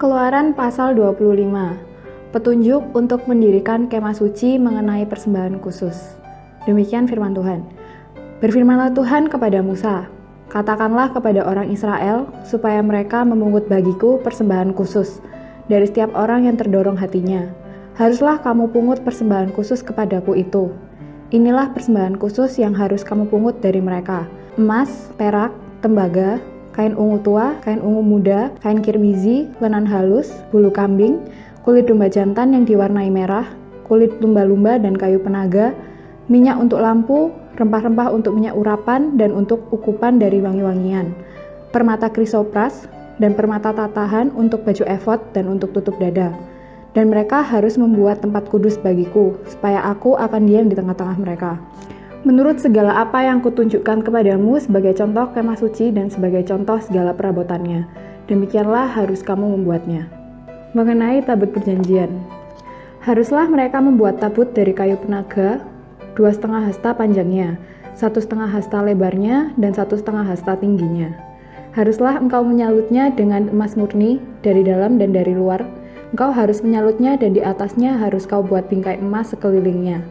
Keluaran pasal 25. Petunjuk untuk mendirikan kemah suci mengenai persembahan khusus. Demikian firman Tuhan. Berfirmanlah Tuhan kepada Musa, katakanlah kepada orang Israel supaya mereka memungut bagiku persembahan khusus dari setiap orang yang terdorong hatinya. Haruslah kamu pungut persembahan khusus kepadaku itu. Inilah persembahan khusus yang harus kamu pungut dari mereka: emas, perak, tembaga, kain ungu tua, kain ungu muda, kain kirmizi, lenan halus, bulu kambing, kulit domba jantan yang diwarnai merah, kulit lumba-lumba dan kayu penaga, minyak untuk lampu, rempah-rempah untuk minyak urapan dan untuk ukupan dari wangi-wangian, permata krisopras dan permata tatahan untuk baju efod dan untuk tutup dada. Dan mereka harus membuat tempat kudus bagiku, supaya aku akan diam di tengah-tengah mereka. Menurut segala apa yang kutunjukkan kepadamu sebagai contoh kemah suci dan sebagai contoh segala perabotannya, demikianlah harus kamu membuatnya. Mengenai tabut perjanjian, haruslah mereka membuat tabut dari kayu penaga, 2,5 hasta panjangnya, 1,5 hasta lebarnya, dan 1,5 hasta tingginya. Haruslah engkau menyalutnya dengan emas murni dari dalam dan dari luar. Engkau harus menyalutnya dan di atasnya harus kau buat bingkai emas sekelilingnya.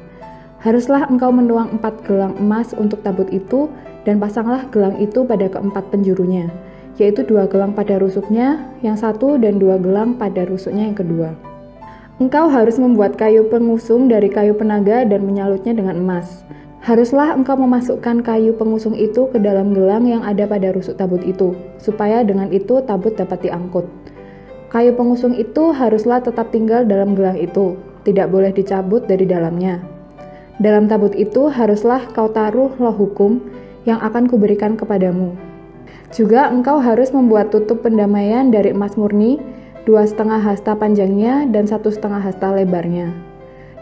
Haruslah engkau menuang 4 gelang emas untuk tabut itu, dan pasanglah gelang itu pada keempat penjurunya, yaitu 2 gelang pada rusuknya yang satu dan 2 gelang pada rusuknya yang kedua. Engkau harus membuat kayu pengusung dari kayu penaga dan menyalutnya dengan emas. Haruslah engkau memasukkan kayu pengusung itu ke dalam gelang yang ada pada rusuk tabut itu, supaya dengan itu tabut dapat diangkut. Kayu pengusung itu haruslah tetap tinggal dalam gelang itu, tidak boleh dicabut dari dalamnya. Dalam tabut itu haruslah kau taruh loh hukum yang akan kuberikan kepadamu. Juga engkau harus membuat tutup pendamaian dari emas murni, 2,5 hasta panjangnya dan 1,5 hasta lebarnya.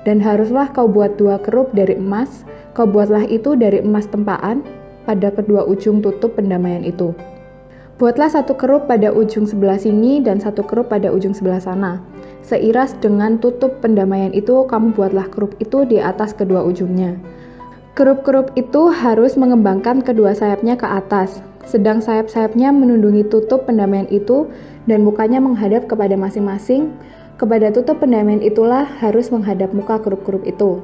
Dan haruslah kau buat 2 kerup dari emas, kau buatlah itu dari emas tempaan pada kedua ujung tutup pendamaian itu. Buatlah 1 kerup pada ujung sebelah sini dan 1 kerup pada ujung sebelah sana. Seiras dengan tutup pendamaian itu, kamu buatlah kerup itu di atas kedua ujungnya. Kerup-kerup itu harus mengembangkan kedua sayapnya ke atas, sedang sayap-sayapnya menundungi tutup pendamaian itu dan mukanya menghadap kepada masing-masing. Kepada tutup pendamaian itulah harus menghadap muka kerup-kerup itu.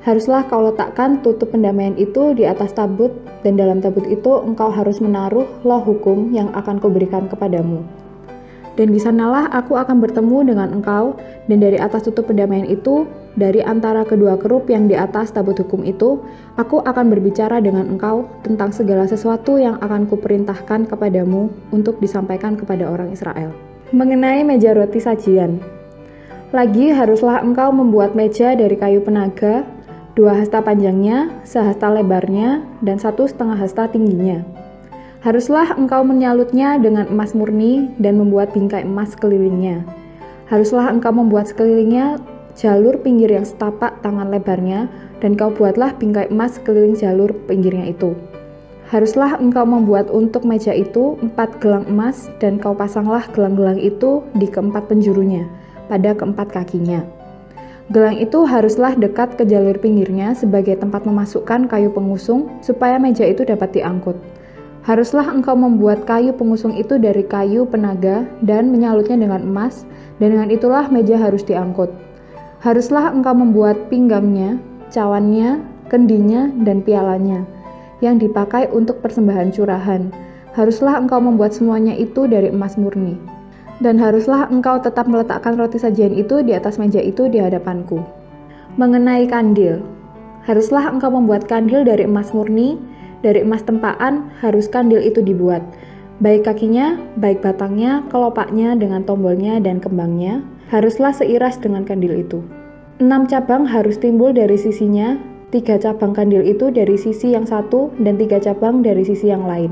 Haruslah kau letakkan tutup pendamaian itu di atas tabut, dan dalam tabut itu engkau harus menaruh loh hukum yang akan kuberikan kepadamu. Dan di sanalah aku akan bertemu dengan engkau, dan dari atas tutup pendamaian itu, dari antara kedua kerup yang di atas tabut hukum itu, aku akan berbicara dengan engkau tentang segala sesuatu yang akan kuperintahkan kepadamu untuk disampaikan kepada orang Israel. Mengenai meja roti sajian, lagi haruslah engkau membuat meja dari kayu penaga, 2 hasta panjangnya, 1 hasta lebarnya, dan 1,5 hasta tingginya. Haruslah engkau menyalutnya dengan emas murni dan membuat bingkai emas sekelilingnya. Haruslah engkau membuat sekelilingnya jalur pinggir yang setapak tangan lebarnya, dan kau buatlah bingkai emas sekeliling jalur pinggirnya itu. Haruslah engkau membuat untuk meja itu 4 gelang emas, dan kau pasanglah gelang-gelang itu di keempat penjurunya, pada keempat kakinya. Gelang itu haruslah dekat ke jalur pinggirnya sebagai tempat memasukkan kayu pengusung, supaya meja itu dapat diangkut. Haruslah engkau membuat kayu pengusung itu dari kayu penaga dan menyalutnya dengan emas, dan dengan itulah meja harus diangkut. Haruslah engkau membuat pinggangnya, cawannya, kendinya, dan pialanya, yang dipakai untuk persembahan curahan. Haruslah engkau membuat semuanya itu dari emas murni. Dan haruslah engkau tetap meletakkan roti sajian itu di atas meja itu di hadapanku. Mengenai kandil, haruslah engkau membuat kandil dari emas murni. Dari emas tempaan harus kandil itu dibuat, baik kakinya, baik batangnya, kelopaknya dengan tombolnya dan kembangnya, haruslah seiras dengan kandil itu. 6 cabang harus timbul dari sisinya, 3 cabang kandil itu dari sisi yang satu, dan 3 cabang dari sisi yang lain.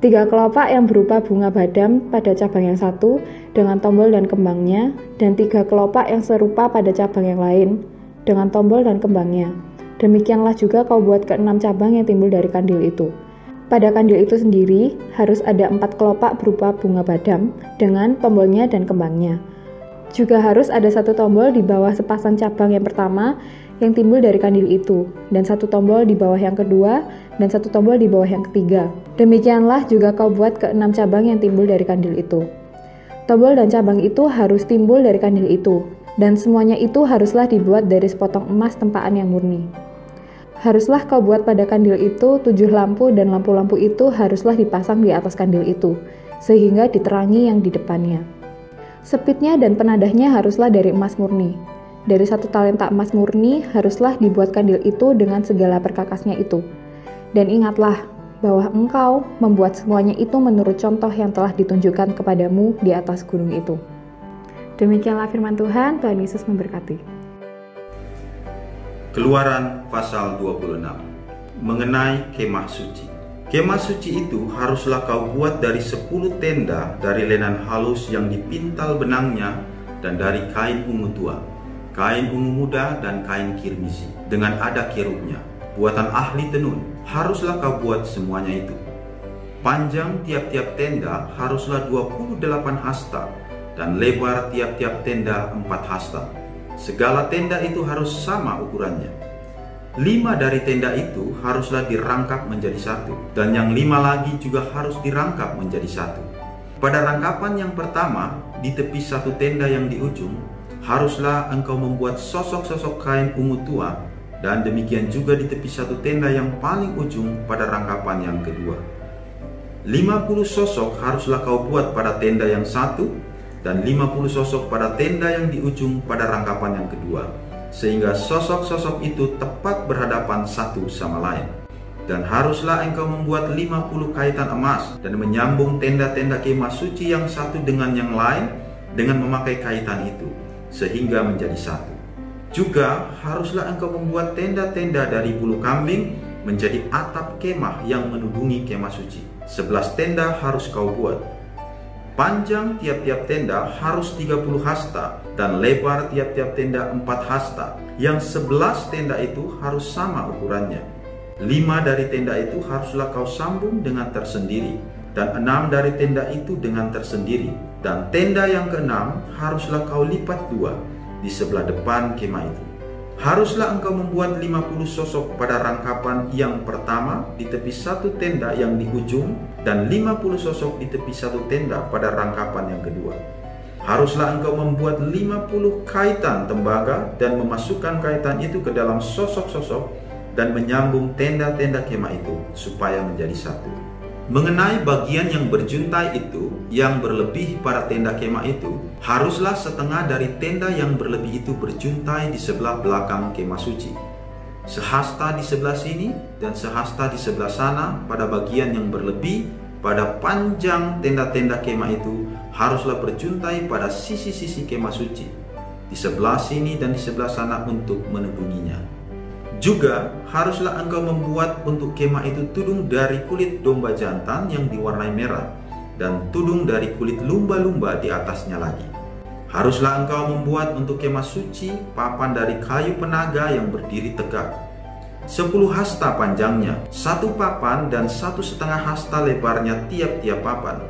3 kelopak yang berupa bunga badam pada cabang yang satu, dengan tombol dan kembangnya, dan 3 kelopak yang serupa pada cabang yang lain, dengan tombol dan kembangnya. Demikianlah juga kau buat ke-6 cabang yang timbul dari kandil itu. Pada kandil itu sendiri, harus ada 4 kelopak berupa bunga badam, dengan tombolnya dan kembangnya. Juga harus ada 1 tombol di bawah sepasang cabang yang pertama, yang timbul dari kandil itu, dan 1 tombol di bawah yang kedua, dan 1 tombol di bawah yang ketiga. Demikianlah juga kau buat ke-6 cabang yang timbul dari kandil itu. Tombol dan cabang itu harus timbul dari kandil itu, dan semuanya itu haruslah dibuat dari sepotong emas tempaan yang murni. Haruslah kau buat pada kandil itu 7 lampu, dan lampu-lampu itu haruslah dipasang di atas kandil itu, sehingga diterangi yang di depannya. Sepitnya dan penadahnya haruslah dari emas murni. Dari 1 talenta emas murni haruslah dibuat kandil itu dengan segala perkakasnya itu. Dan ingatlah bahwa engkau membuat semuanya itu menurut contoh yang telah ditunjukkan kepadamu di atas gunung itu. Demikianlah firman Tuhan. Tuhan Yesus memberkati. Keluaran pasal 26 mengenai kemah suci. Kemah suci itu haruslah kau buat dari 10 tenda dari lenan halus yang dipintal benangnya dan dari kain ungu tua, kain ungu muda dan kain kirmisi dengan ada kerubnya, buatan ahli tenun. Haruslah kau buat semuanya itu. Panjang tiap-tiap tenda haruslah 28 hasta dan lebar tiap-tiap tenda 4 hasta. Segala tenda itu harus sama ukurannya. 5 dari tenda itu haruslah dirangkap menjadi satu, dan yang 5 lagi juga harus dirangkap menjadi satu. Pada rangkapan yang pertama, di tepi satu tenda yang di ujung, haruslah engkau membuat sosok-sosok kain ungu tua, dan demikian juga di tepi satu tenda yang paling ujung pada rangkapan yang kedua. 50 sosok haruslah kau buat pada tenda yang satu, dan 50 sosok pada tenda yang di ujung pada rangkapan yang kedua, sehingga sosok-sosok itu tepat berhadapan satu sama lain. Dan haruslah engkau membuat 50 kaitan emas dan menyambung tenda-tenda kemah suci yang satu dengan yang lain dengan memakai kaitan itu, sehingga menjadi satu. Juga haruslah engkau membuat tenda-tenda dari bulu kambing menjadi atap kemah yang menudungi kemah suci. 11 tenda harus kau buat. Panjang tiap-tiap tenda harus 30 hasta dan lebar tiap-tiap tenda 4 hasta. Yang 11 tenda itu harus sama ukurannya. 5 dari tenda itu haruslah kau sambung dengan tersendiri, dan 6 dari tenda itu dengan tersendiri. Dan tenda yang ke-6 haruslah kau lipat 2 di sebelah depan kemah itu. Haruslah engkau membuat 50 sosok pada rangkapan yang pertama di tepi satu tenda yang di ujung, dan 50 sosok di tepi satu tenda pada rangkapan yang kedua. Haruslah engkau membuat 50 kaitan tembaga dan memasukkan kaitan itu ke dalam sosok-sosok dan menyambung tenda-tenda kemah itu supaya menjadi satu. Mengenai bagian yang berjuntai itu, yang berlebih pada tenda kemah itu, haruslah setengah dari tenda yang berlebih itu berjuntai di sebelah belakang kemah suci. Sehasta di sebelah sini dan sehasta di sebelah sana pada bagian yang berlebih pada panjang tenda-tenda kemah itu haruslah berjuntai pada sisi-sisi kemah suci, di sebelah sini dan di sebelah sana untuk menudunginya. Juga haruslah engkau membuat untuk kemah itu tudung dari kulit domba jantan yang diwarnai merah, dan tudung dari kulit lumba-lumba di atasnya lagi. Haruslah engkau membuat untuk kemah suci papan dari kayu penaga yang berdiri tegak. 10 hasta panjangnya, 1 papan dan 1,5 hasta lebarnya tiap-tiap papan.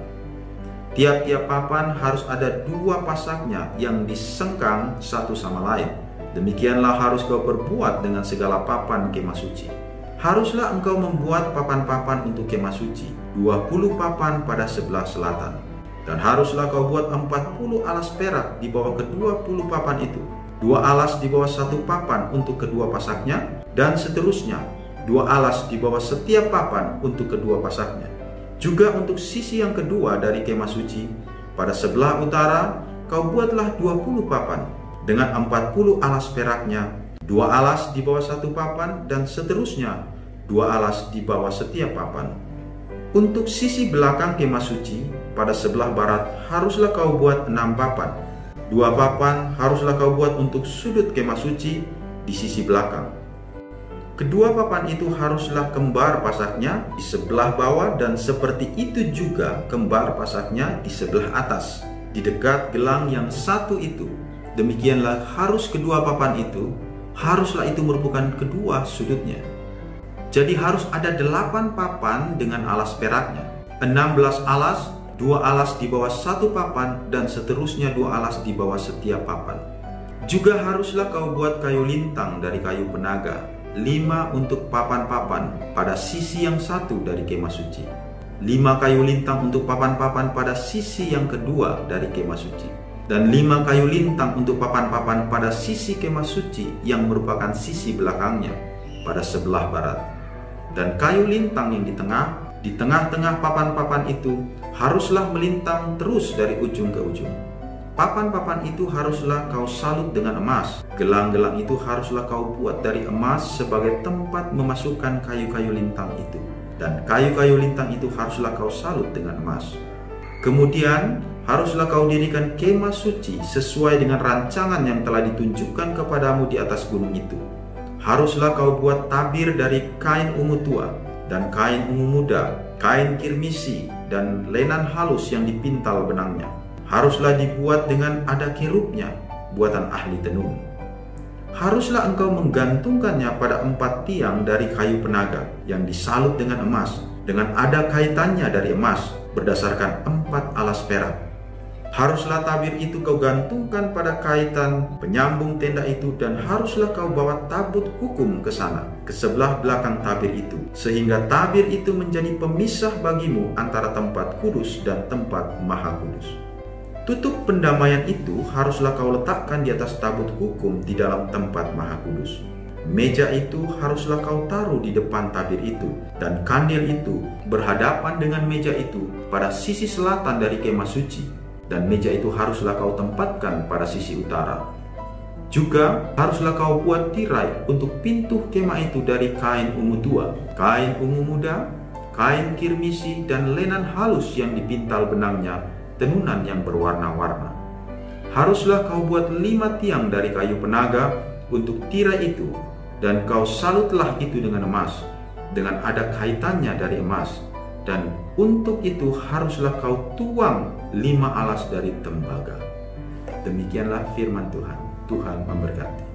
Tiap-tiap papan harus ada 2 pasaknya yang disengkang satu sama lain. Demikianlah harus kau perbuat dengan segala papan kemah suci. Haruslah engkau membuat papan-papan untuk kemah suci, 20 papan pada sebelah selatan. Dan haruslah kau buat 40 alas perak di bawah ke-20 papan itu, 2 alas di bawah 1 papan untuk kedua pasaknya, dan seterusnya 2 alas di bawah setiap papan untuk kedua pasaknya. Juga untuk sisi yang kedua dari kemah suci, pada sebelah utara kau buatlah 20 papan dengan 40 alas peraknya, 2 alas di bawah 1 papan, dan seterusnya 2 alas di bawah setiap papan. Untuk sisi belakang kemah suci, pada sebelah barat haruslah kau buat 6 papan. 2 papan haruslah kau buat untuk sudut kemah suci di sisi belakang. Kedua papan itu haruslah kembar pasaknya di sebelah bawah, dan seperti itu juga kembar pasaknya di sebelah atas, di dekat gelang yang satu itu. Demikianlah harus kedua papan itu, haruslah itu merupakan kedua sudutnya. Jadi harus ada 8 papan dengan alas peraknya, 16 alas, 2 alas di bawah 1 papan, dan seterusnya 2 alas di bawah setiap papan. Juga haruslah kau buat kayu lintang dari kayu penaga, 5 untuk papan-papan pada sisi yang satu dari kemah suci. 5 kayu lintang untuk papan-papan pada sisi yang kedua dari kemah suci, dan 5 kayu lintang untuk papan-papan pada sisi kemah suci yang merupakan sisi belakangnya pada sebelah barat. Dan kayu lintang yang di tengah-tengah papan-papan itu haruslah melintang terus dari ujung ke ujung. Papan-papan itu haruslah kau salut dengan emas. Gelang-gelang itu haruslah kau buat dari emas sebagai tempat memasukkan kayu-kayu lintang itu. Dan kayu-kayu lintang itu haruslah kau salut dengan emas. Kemudian haruslah kau dirikan kemah suci sesuai dengan rancangan yang telah ditunjukkan kepadamu di atas gunung itu. Haruslah kau buat tabir dari kain ungu tua dan kain ungu muda, kain kirmisi dan lenan halus yang dipintal benangnya. Haruslah dibuat dengan ada kerubnya, buatan ahli tenun. Haruslah engkau menggantungkannya pada 4 tiang dari kayu penaga yang disalut dengan emas, dengan ada kaitannya dari emas berdasarkan 4 alas perak. Haruslah tabir itu kau gantungkan pada kaitan penyambung tenda itu, dan haruslah kau bawa tabut hukum ke sana, ke sebelah belakang tabir itu, sehingga tabir itu menjadi pemisah bagimu antara tempat kudus dan tempat maha kudus. Tutup pendamaian itu haruslah kau letakkan di atas tabut hukum di dalam tempat maha kudus. Meja itu haruslah kau taruh di depan tabir itu, dan kandil itu berhadapan dengan meja itu pada sisi selatan dari kemah suci, dan meja itu haruslah kau tempatkan pada sisi utara. Juga haruslah kau buat tirai untuk pintu kemah itu dari kain ungu tua, kain ungu muda, kain kirmisi, dan lenan halus yang dipintal benangnya, tenunan yang berwarna-warna. Haruslah kau buat 5 tiang dari kayu penaga untuk tirai itu, dan kau salutlah itu dengan emas, dengan ada kaitannya dari emas, dan untuk itu haruslah kau tuang 5 alas dari tembaga. Demikianlah firman Tuhan. Tuhan memberkati.